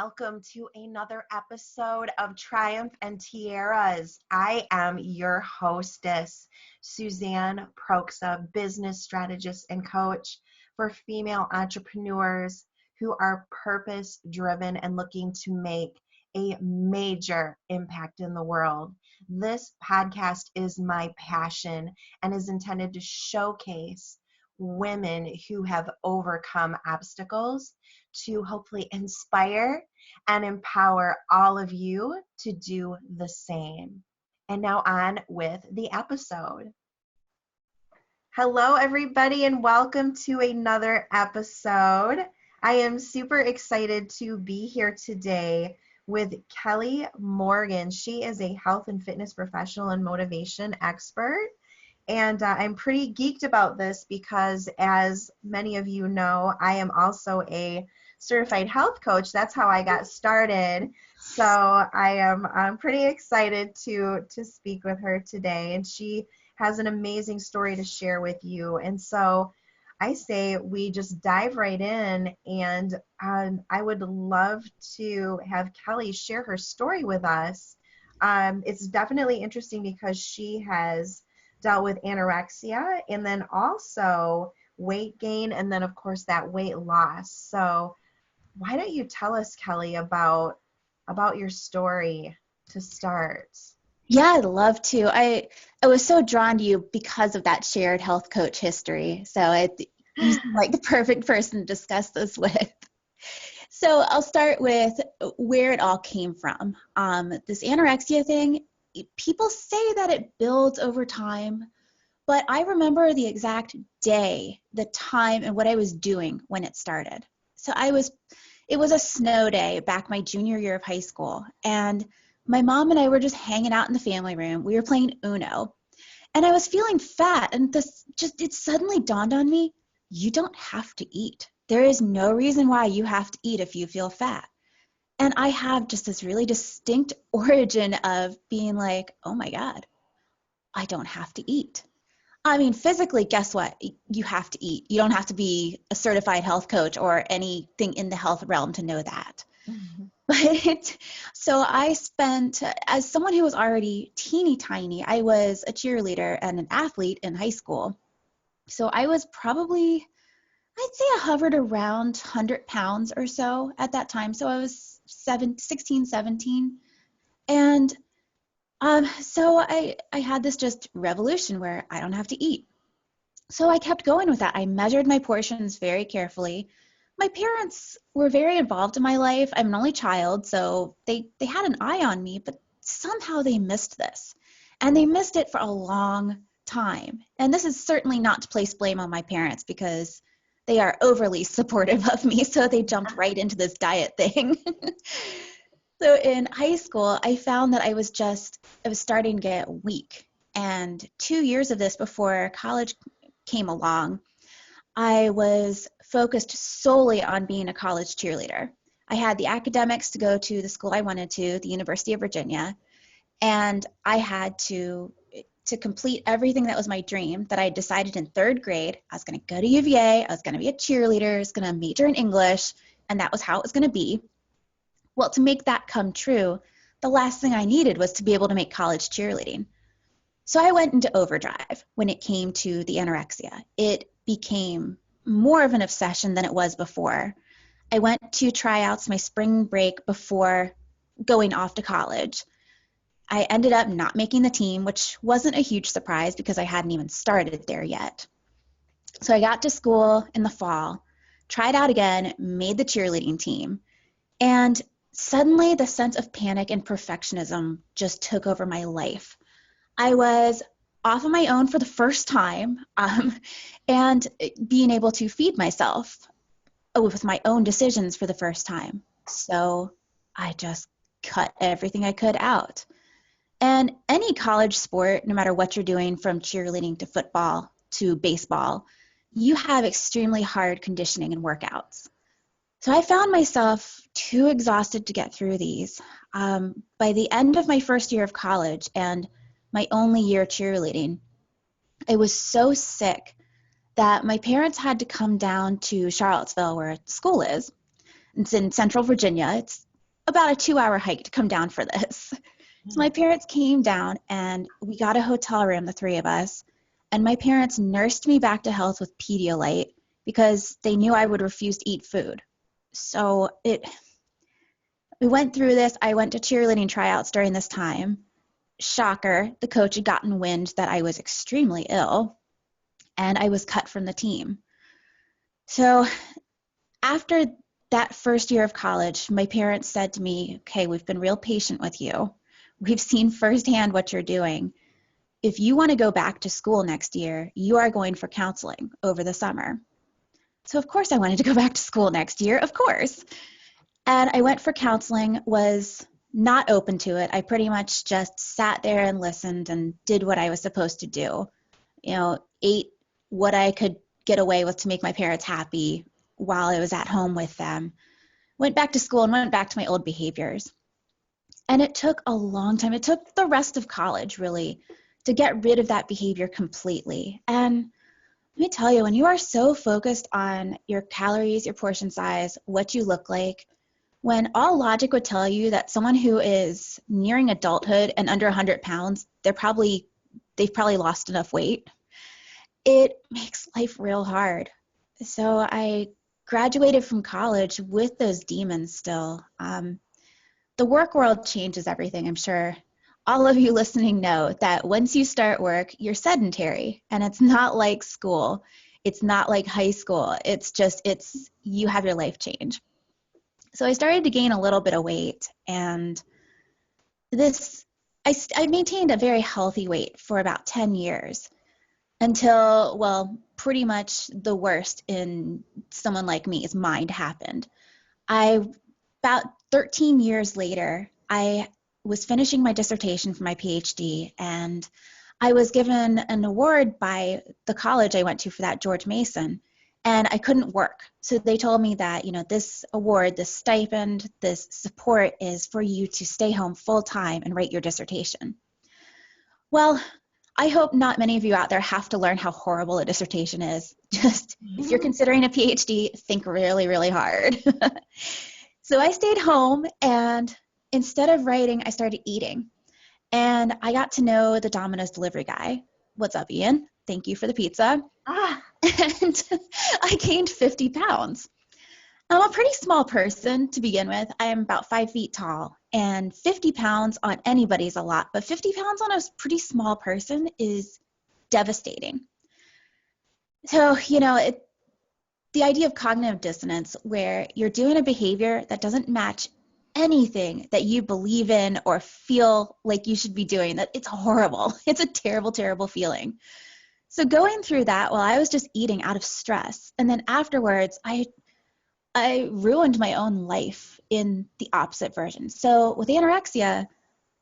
welcome to another episode of Triumph and Tiaras. I am your hostess, Suzanne Proxa, business strategist and coach for female entrepreneurs who are purpose-driven and looking to make a major impact in the world. This podcast is my passion and is intended to showcase women who have overcome obstacles to hopefully inspire and empower all of you to do the same. And now on with the episode. Hello, everybody, and welcome to another episode. I am super excited to be here today with Kelly Morgan. She is a health and fitness professional and motivation expert. And I'm pretty geeked about this because, as many of you know, I am also a certified health coach. That's how I got started. So I'm pretty excited to speak with her today. And she has an amazing story to share with you. And so I say we just dive right in. And I would love to have Kelly share her story with us. It's definitely interesting because she has dealt with anorexia and then also weight gain and then of course that weight loss. So why don't you tell us, Kelly, about your story to start? Yeah, I'd love to. I was so drawn to you because of that shared health coach history. So you seem like the perfect person to discuss this with. So I'll start with where it all came from. This anorexia thing, people say that it builds over time, but I remember the exact day, the time, and what I was doing when it started. So it was a snow day back my junior year of high school, and my mom and I were just hanging out in the family room. We were playing Uno, and I was feeling fat, and it suddenly dawned on me, you don't have to eat. There is no reason why you have to eat if you feel fat. And I have just this really distinct origin of being like, oh my God, I don't have to eat. I mean, physically, guess what? You have to eat. You don't have to be a certified health coach or anything in the health realm to know that. Mm-hmm. But so I spent, as someone who was already teeny tiny, I was a cheerleader and an athlete in high school. So I was probably, I'd say I hovered around 100 pounds or so at that time. So I was 16, 17. And so I had this just revolution where I don't have to eat. So I kept going with that. I measured my portions very carefully. My parents were very involved in my life. I'm an only child, so they had an eye on me, but somehow they missed this. And they missed it for a long time. And this is certainly not to place blame on my parents because they are overly supportive of me, so they jumped right into this diet thing. So in high school, I found that I was starting to get weak. And 2 years of this before college came along, I was focused solely on being a college cheerleader. I had the academics to go to the school I wanted to, the University of Virginia, and I had to complete everything that was my dream that I decided in third grade. I was going to go to UVA, I was going to be a cheerleader, I was going to major in English, and that was how it was going to be. Well, to make that come true, the last thing I needed was to be able to make college cheerleading. So I went into overdrive when it came to the anorexia. It became more of an obsession than it was before. I went to tryouts my spring break before going off to college. I ended up not making the team, which wasn't a huge surprise because I hadn't even started there yet. So I got to school in the fall, tried out again, made the cheerleading team, and suddenly the sense of panic and perfectionism just took over my life. I was off on my own for the first time and being able to feed myself with my own decisions for the first time. So I just cut everything I could out. And any college sport, no matter what you're doing, from cheerleading to football to baseball, you have extremely hard conditioning and workouts. So I found myself too exhausted to get through these. By the end of my first year of college and my only year cheerleading, I was so sick that my parents had to come down to Charlottesville, where school is. It's in Central Virginia. It's about a 2-hour hike to come down for this. So my parents came down and we got a hotel room, the three of us, and my parents nursed me back to health with Pedialyte because they knew I would refuse to eat food. So we went through this. I went to cheerleading tryouts during this time. Shocker, the coach had gotten wind that I was extremely ill and I was cut from the team. So after that first year of college, my parents said to me, okay, we've been real patient with you. We've seen firsthand what you're doing. If you want to go back to school next year, you are going for counseling over the summer. So of course I wanted to go back to school next year, of course. And I went for counseling, was not open to it. I pretty much just sat there and listened and did what I was supposed to do. Ate what I could get away with to make my parents happy while I was at home with them. Went back to school and went back to my old behaviors. And it took a long time. It took the rest of college, really, to get rid of that behavior completely. And let me tell you, when you are so focused on your calories, your portion size, what you look like, when all logic would tell you that someone who is nearing adulthood and under 100 pounds, they've probably lost enough weight, it makes life real hard. So I graduated from college with those demons still. The work world changes everything, I'm sure. All of you listening know that once you start work, you're sedentary, and it's not like school. It's not like high school. You have your life change. So I started to gain a little bit of weight, and I maintained a very healthy weight for about 10 years until, well, pretty much the worst in someone like me's mind happened. About 13 years later, I was finishing my dissertation for my PhD, and I was given an award by the college I went to for that, George Mason, and I couldn't work. So they told me that, this award, this stipend, this support is for you to stay home full time and write your dissertation. Well, I hope not many of you out there have to learn how horrible a dissertation is. Just if you're considering a PhD, think really, really hard. So I stayed home, and instead of writing, I started eating. And I got to know the Domino's delivery guy. What's up, Ian? Thank you for the pizza. And I gained 50 pounds. I'm a pretty small person to begin with. I am about 5 feet tall, and 50 pounds on anybody's a lot, but 50 pounds on a pretty small person is devastating. So, the idea of cognitive dissonance, where you're doing a behavior that doesn't match anything that you believe in or feel like you should be doing, that it's horrible. It's a terrible, terrible feeling. So going through that while I was just eating out of stress, and then afterwards, I ruined my own life in the opposite version. So with anorexia,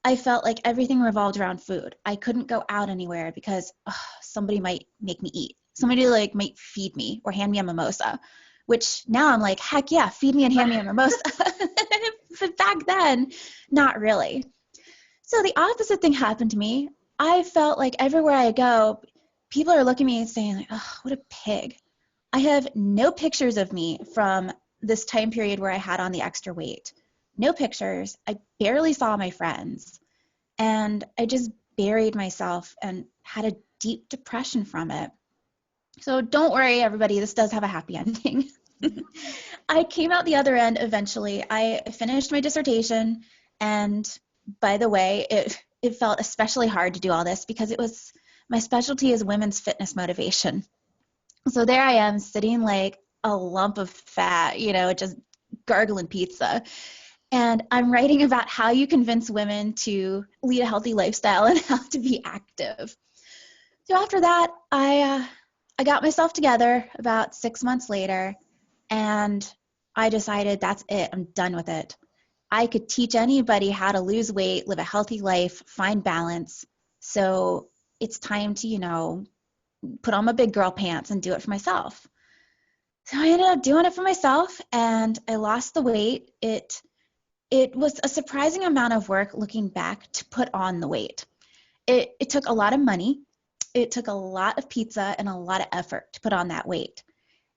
I felt like everything revolved around food. I couldn't go out anywhere because somebody might make me eat. Somebody might feed me or hand me a mimosa, which now I'm like, heck yeah, feed me and hand me a mimosa. But back then, not really. So the opposite thing happened to me. I felt like everywhere I go, people are looking at me and saying, like, oh, what a pig. I have no pictures of me from this time period where I had on the extra weight. No pictures. I barely saw my friends. And I just buried myself and had a deep depression from it. So don't worry, everybody. This does have a happy ending. I came out the other end eventually. I finished my dissertation. And by the way, it felt especially hard to do all this because my specialty is women's fitness motivation. So there I am sitting like a lump of fat, just gargling pizza. And I'm writing about how you convince women to lead a healthy lifestyle and how to be active. So after that, I got myself together about 6 months later, and I decided that's it. I'm done with it. I could teach anybody how to lose weight, live a healthy life, find balance. So it's time to, put on my big girl pants and do it for myself. So I ended up doing it for myself, and I lost the weight. It was a surprising amount of work looking back to put on the weight. It took a lot of money. It took a lot of pizza and a lot of effort to put on that weight.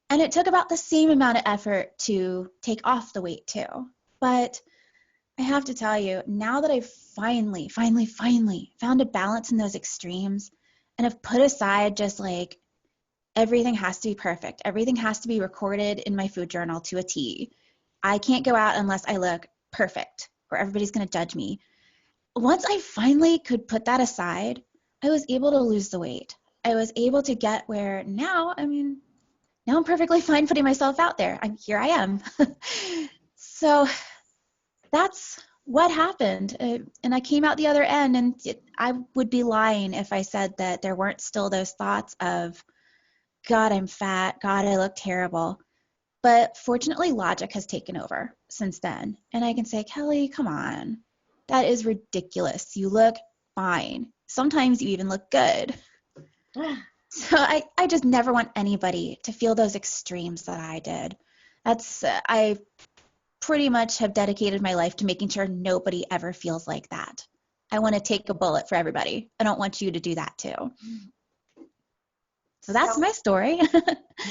And it took about the same amount of effort to take off the weight too. But I have to tell you, now that I've finally found a balance in those extremes and have put aside just like everything has to be perfect, everything has to be recorded in my food journal to a T. I can't go out unless I look perfect or everybody's going to judge me. Once I finally could put that aside, I was able to lose the weight. I was able to get where now, now I'm perfectly fine putting myself out there. Here I am. So that's what happened. And I came out the other end, and I would be lying if I said that there weren't still those thoughts of, God, I'm fat. God, I look terrible. But fortunately, logic has taken over since then. And I can say, Kelly, come on. That is ridiculous. You look fine. Sometimes you even look good. So I just never want anybody to feel those extremes that I did. I pretty much have dedicated my life to making sure nobody ever feels like that. I want to take a bullet for everybody. I don't want you to do that too. So that's So my story.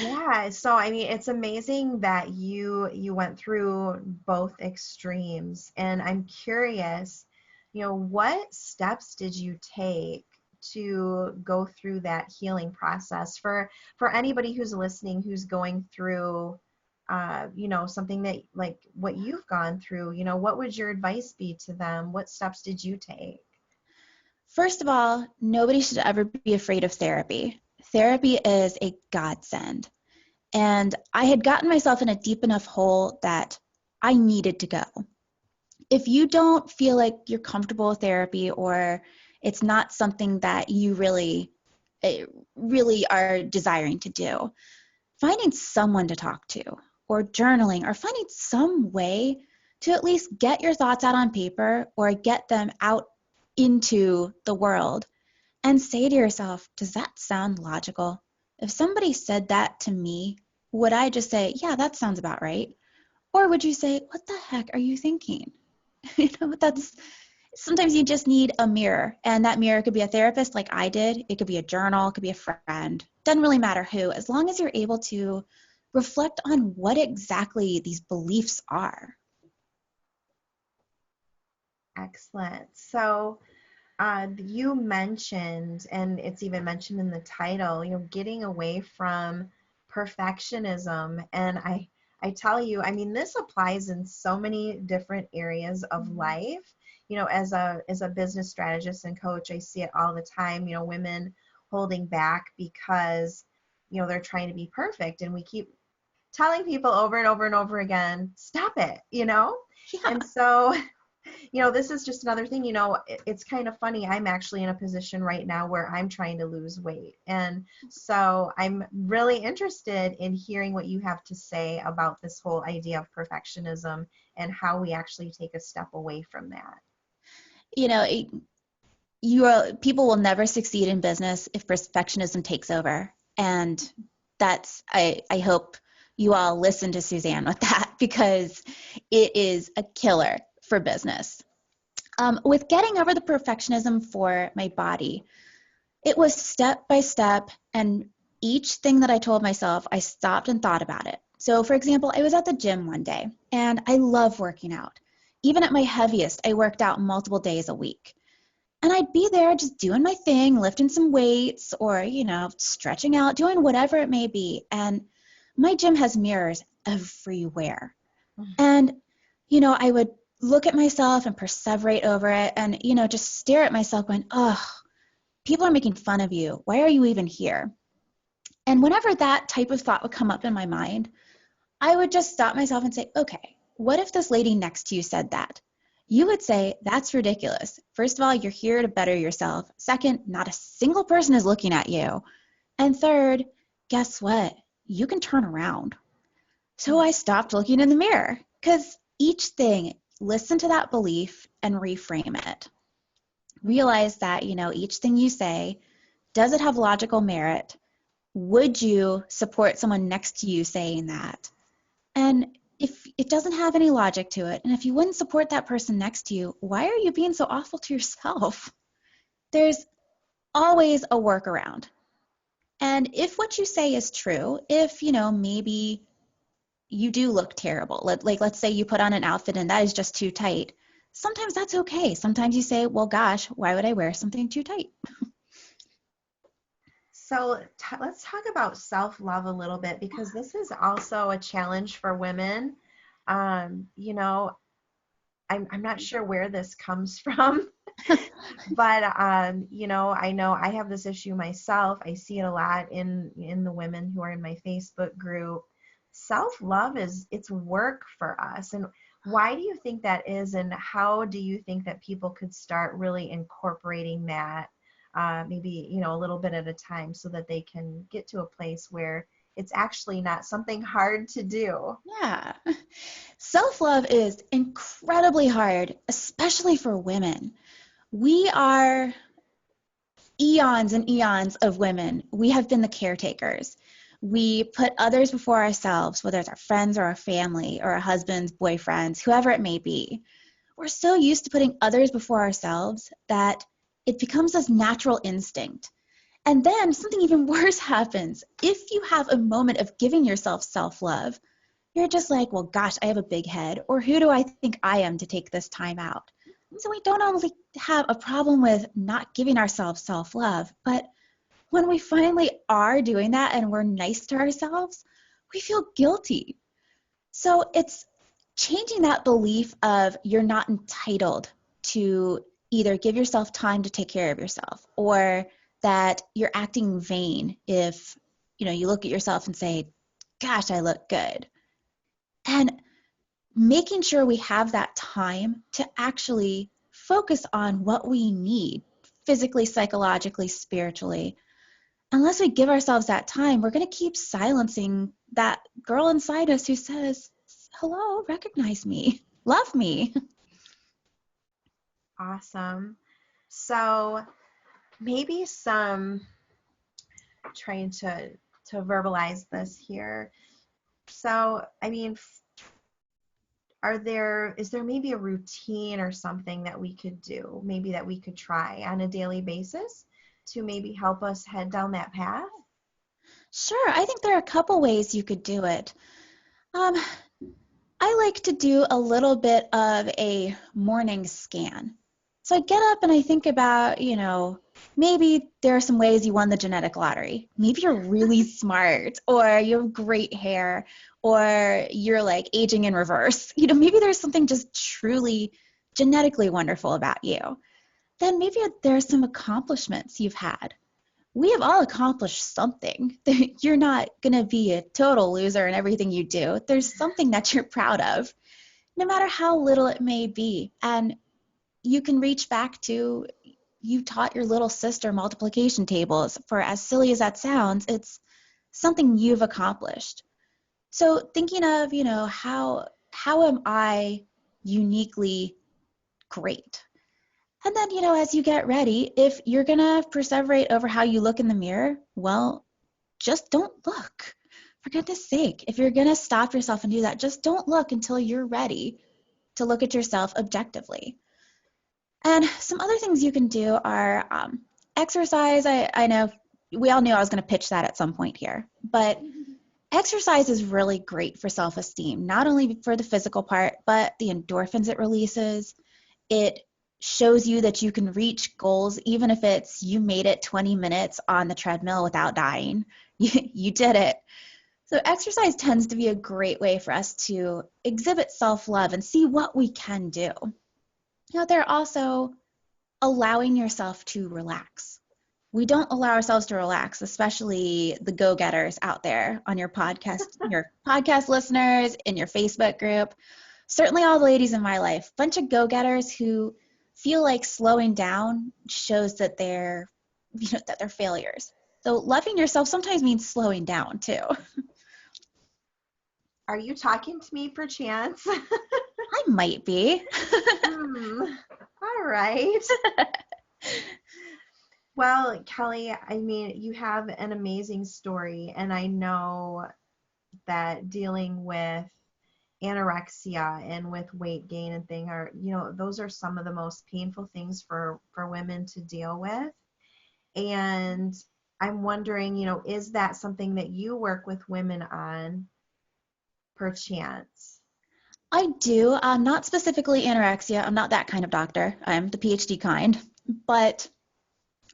yeah, so I mean, it's amazing that you went through both extremes, and I'm curious, what steps did you take to go through that healing process for anybody who's listening who's going through something that like what you've gone through, what would your advice be to them? What steps did you take? First of all, nobody should ever be afraid of therapy. Therapy is a godsend. And I had gotten myself in a deep enough hole that I needed to go. If you don't feel like you're comfortable with therapy, or it's not something that you really are desiring to do, finding someone to talk to, or journaling, or finding some way to at least get your thoughts out on paper or get them out into the world and say to yourself, does that sound logical? If somebody said that to me, would I just say, yeah, that sounds about right? Or would you say, what the heck are you thinking? That's sometimes you just need a mirror, and that mirror could be a therapist like I did. It could be a journal, it could be a friend. Doesn't really matter who, as long as you're able to reflect on what exactly these beliefs are. Excellent. So you mentioned, and it's even mentioned in the title, getting away from perfectionism. And I tell you, I mean, this applies in so many different areas of life. As a business strategist and coach, I see it all the time, women holding back because, they're trying to be perfect. And we keep telling people over and over and over again, stop it. Yeah. And so this is just another thing, it's kind of funny. I'm actually in a position right now where I'm trying to lose weight. And so I'm really interested in hearing what you have to say about this whole idea of perfectionism and how we actually take a step away from that. You know, people will never succeed in business if perfectionism takes over. And I hope you all listen to Suzanne with that, because it is a killer for business. With getting over the perfectionism for my body, it was step by step, and each thing that I told myself, I stopped and thought about it. So, for example, I was at the gym one day, and I love working out. Even at my heaviest, I worked out multiple days a week. And I'd be there just doing my thing, lifting some weights or, stretching out, doing whatever it may be. And my gym has mirrors everywhere. And, I would look at myself and perseverate over it and, just stare at myself going, oh, people are making fun of you. Why are you even here? And whenever that type of thought would come up in my mind, I would just stop myself and say, okay, what if this lady next to you said that? You would say, that's ridiculous. First of all, you're here to better yourself. Second, not a single person is looking at you. And third, guess what? You can turn around. So I stopped looking in the mirror, because each thing, listen to that belief and reframe it. Realize that, each thing you say, does it have logical merit? Would you support someone next to you saying that? And if it doesn't have any logic to it, and if you wouldn't support that person next to you, why are you being so awful to yourself? There's always a workaround. And if what you say is true, if, maybe you do look terrible, let's say you put on an outfit and that is just too tight, sometimes that's okay. Sometimes you say, well, gosh, why would I wear something too tight? So let's talk about self-love a little bit because this is also a challenge for women. You know, I'm not sure where this comes from, but I know I have this issue myself. I see it a lot in the women who are in my Facebook group. Self-love it's work for us. And why do you think that is, and how do you think that people could start really incorporating that, maybe, a little bit at a time so that they can get to a place where it's actually not something hard to do? Yeah. Self-love is incredibly hard, especially for women. We are eons and eons of women. We have been the caretakers. We put others before ourselves, whether it's our friends or our family or our husbands, boyfriends, whoever it may be. We're so used to putting others before ourselves that it becomes this natural instinct. And then something even worse happens. If you have a moment of giving yourself self-love, you're just like, well, gosh, I have a big head, or who do I think I am to take this time out? So we don't only have a problem with not giving ourselves self-love, but when we finally are doing that and we're nice to ourselves, we feel guilty. So it's changing that belief of you're not entitled to either give yourself time to take care of yourself or that you're acting vain if you look at yourself and say, gosh, I look good. And making sure we have that time to actually focus on what we need physically, psychologically, spiritually. Unless we give ourselves that time, we're going to keep silencing that girl inside us who says, hello, recognize me, love me. Awesome. So maybe trying to verbalize this here. So, I mean, is there maybe a routine or something that we could do, maybe that we could try on a daily basis to maybe help us head down that path? Sure, I think there are a couple ways you could do it. Um, I like to do a little bit of a morning scan. So I get up and I think about, maybe there are some ways you won the genetic lottery. Maybe you're really smart, or you have great hair, or you're like aging in reverse. Maybe there's something just truly genetically wonderful about you. Then maybe there's some accomplishments you've had. We have all accomplished something. You're not going to be a total loser in everything you do. There's something that you're proud of, no matter how little it may be. And you can reach back to you taught your little sister multiplication tables. For as silly as that sounds, it's something you've accomplished. So thinking of, how am I uniquely great? And then, as you get ready, if you're going to perseverate over how you look in the mirror, well, just don't look. For goodness sake, if you're going to stop yourself and do that, just don't look until you're ready to look at yourself objectively. And some other things you can do are exercise. I know we all knew I was going to pitch that at some point here, but exercise is really great for self-esteem, not only for the physical part, but the endorphins it releases. It shows you that you can reach goals, even if it's you made it 20 minutes on the treadmill without dying. You did it. So exercise tends to be a great way for us to exhibit self-love and see what we can do. They're also allowing yourself to relax. We don't allow ourselves to relax, especially the go-getters out there on your podcast listeners, in your Facebook group. Certainly all the ladies in my life, bunch of go-getters who feel like slowing down shows that they're failures. So loving yourself sometimes means slowing down too. Are you talking to me perchance? I might be. All right. Well, Kelly, I mean, you have an amazing story, and I know that dealing with anorexia and with weight gain and thing are, those are some of the most painful things for women to deal with. And I'm wondering, is that something that you work with women on perchance? I do. Not specifically anorexia. I'm not that kind of doctor. I'm the PhD kind. But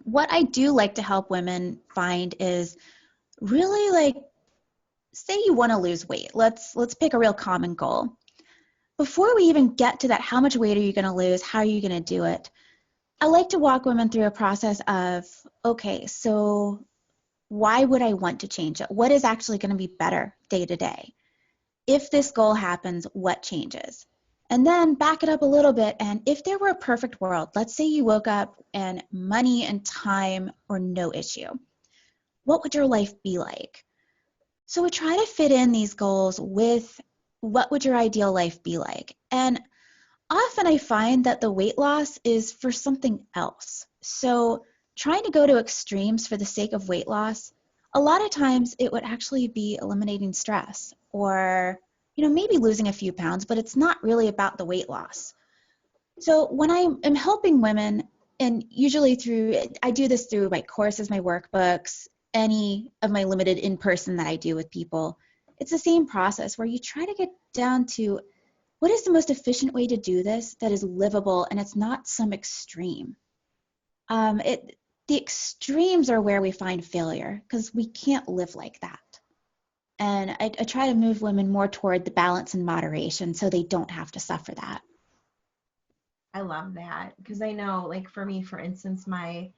what I do like to help women find is really like, say you want to lose weight. Let's pick a real common goal. Before we even get to that, how much weight are you going to lose? How are you going to do it? I like to walk women through a process of, okay, so why would I want to change it? What is actually going to be better day to day? If this goal happens, what changes? And then back it up a little bit. And if there were a perfect world, let's say you woke up and money and time were no issue, what would your life be like? So we try to fit in these goals with what would your ideal life be like? And often I find that the weight loss is for something else. So trying to go to extremes for the sake of weight loss, a lot of times it would actually be eliminating stress or, maybe losing a few pounds, but it's not really about the weight loss. So when I am helping women, and usually I do this through my courses, my workbooks, any of my limited in-person that I do with people, it's the same process where you try to get down to what is the most efficient way to do this that is livable and it's not some extreme. The extremes are where we find failure because we can't live like that. And I try to move women more toward the balance and moderation so they don't have to suffer that. I love that because I know, like for me, for instance, my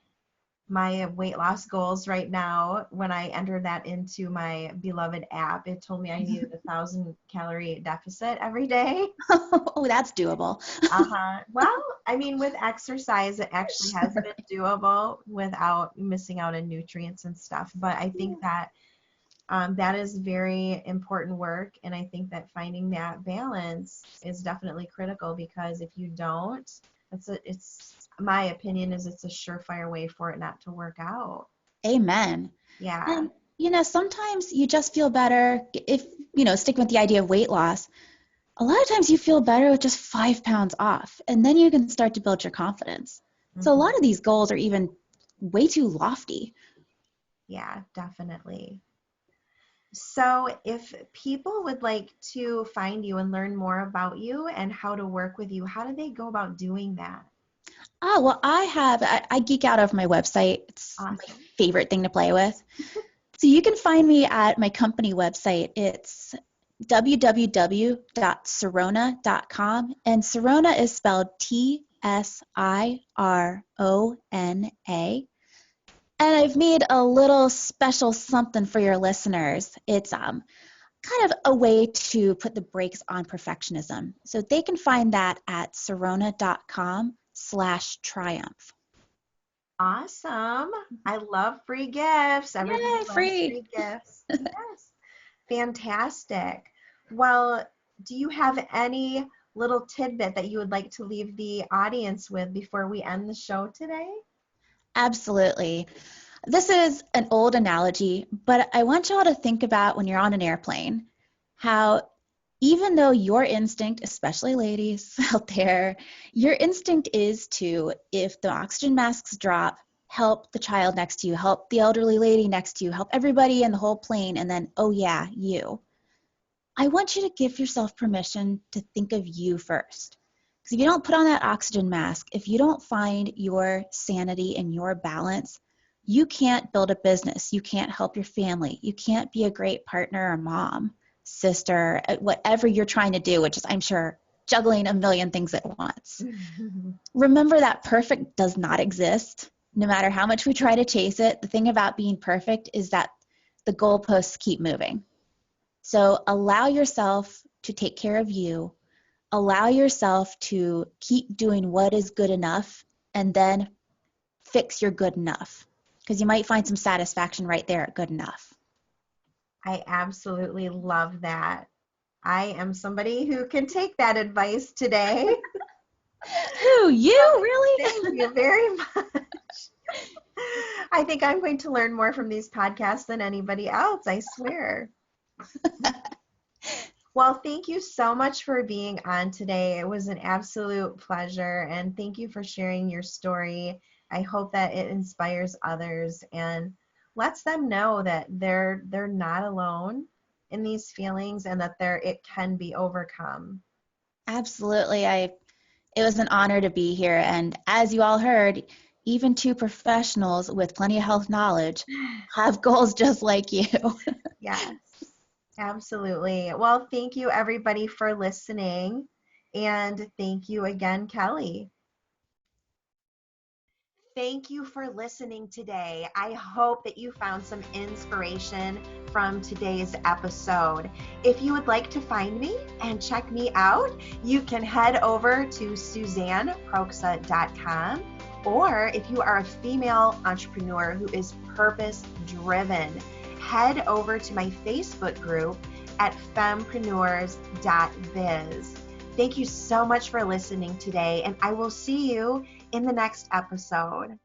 weight loss goals right now, when I entered that into my beloved app, it told me I needed 1,000 calorie deficit every day. Oh, that's doable. Uh-huh. Well, I mean, with exercise, it actually has Sure. been doable without missing out on nutrients and stuff. But I think that that is very important work, and I think that finding that balance is definitely critical because if you don't, it's my opinion is it's a surefire way for it not to work out. Amen. Yeah. And, sometimes you just feel better if, stick with the idea of weight loss. A lot of times you feel better with just 5 pounds off, and then you can start to build your confidence. So a Hmm. lot of these goals are even way too lofty. Yeah, definitely. So, if people would like to find you and learn more about you and how to work with you, how do they go about doing that? Oh, well, I geek out over my website. It's my Awesome. favorite thing to play with. So you can find me at my company website. It's www.tsirona.com, and Tsirona is spelled Tsirona. And I've made a little special something for your listeners. It's kind of a way to put the brakes on perfectionism. So they can find that at tsirona.com/triumph. Awesome. I love free gifts. Everybody Yay, loves free. free gifts. Yes. Fantastic. Well, do you have any little tidbit that you would like to leave the audience with before we end the show today? Absolutely. This is an old analogy, but I want y'all to think about when you're on an airplane, how even though your instinct, especially ladies out there, your instinct is to, if the oxygen masks drop, help the child next to you, help the elderly lady next to you, help everybody in the whole plane, and then, oh yeah, you. I want you to give yourself permission to think of you first. Because if you don't put on that oxygen mask, if you don't find your sanity and your balance, you can't build a business. You can't help your family. You can't be a great partner or mom, sister, whatever you're trying to do, which is, I'm sure, juggling a million things at once. Remember that perfect does not exist. No matter how much we try to chase it, the thing about being perfect is that the goalposts keep moving. So allow yourself to take care of you. Allow yourself to keep doing what is good enough and then fix your good enough because you might find some satisfaction right there at good enough. I absolutely love that. I am somebody who can take that advice today. Who, you Thank really? you very much. I think I'm going to learn more from these podcasts than anybody else, I swear. Well, thank you so much for being on today. It was an absolute pleasure, and thank you for sharing your story. I hope that it inspires others and lets them know that they're not alone in these feelings and that it can be overcome. Absolutely. It was an honor to be here. And as you all heard, even two professionals with plenty of health knowledge have goals just like you. Yes, absolutely. Well, thank you everybody for listening. And thank you again, Kelly. Thank you for listening today. I hope that you found some inspiration from today's episode. If you would like to find me and check me out, you can head over to suzanneproxa.com. Or if you are a female entrepreneur who is purpose driven, head over to my Facebook group at fempreneurs.biz. Thank you so much for listening today, and I will see you in the next episode.